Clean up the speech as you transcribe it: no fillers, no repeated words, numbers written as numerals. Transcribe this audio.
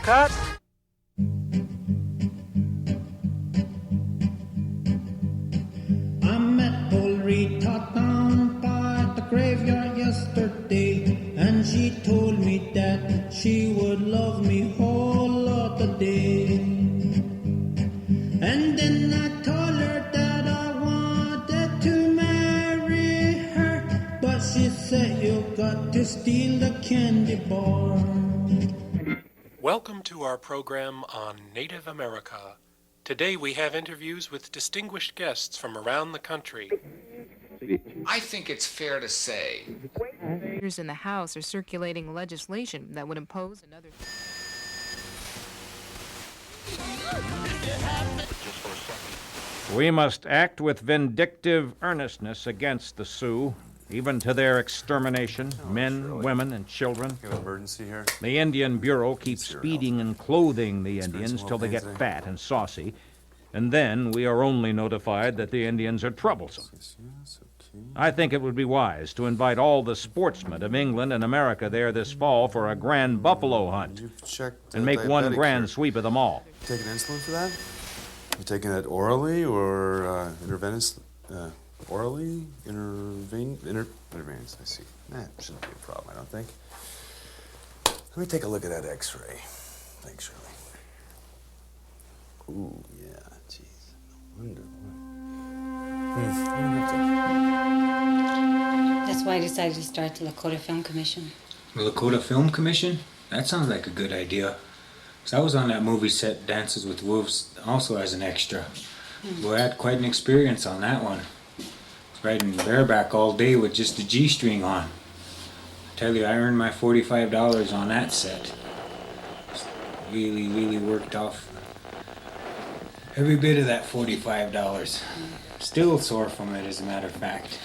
Cut. I met old Rita down by the graveyard yesterday, and she told me that she would love me whole of the day. And then I told her that I wanted to marry her, but she said you got to steal the candy bar. Welcome to our program on Native America. Today we have interviews with distinguished guests from around the country. I think it's fair to say Leaders in the House are circulating legislation that would impose another. We must act with vindictive earnestness against the Sioux, even to their extermination, men, women, and children. Emergency here. The Indian Bureau keeps feeding and clothing the Indians till they get fat and saucy, and then we are only notified that the Indians are troublesome. I think it would be wise to invite all the sportsmen of England and America there this fall for a grand buffalo hunt and make one grand sweep of them all. Taking insulin for that? You taking it orally or intravenous? Orally? Intravenous, I see. That shouldn't be a problem, I don't think. Let me take a look at that x-ray. Thanks, Shirley. Ooh, yeah, jeez. I wonder That's why I decided to start the Lakota Film Commission. The Lakota Film Commission? That sounds like a good idea. 'Cause I was on that movie set, Dances with Wolves, also as an extra. Boy, I had quite an experience on that one. Riding bareback all day with just a G-string on. I tell you, I earned my $45 on that set. Really worked off every bit of that $45. Still sore from it, as a matter of fact.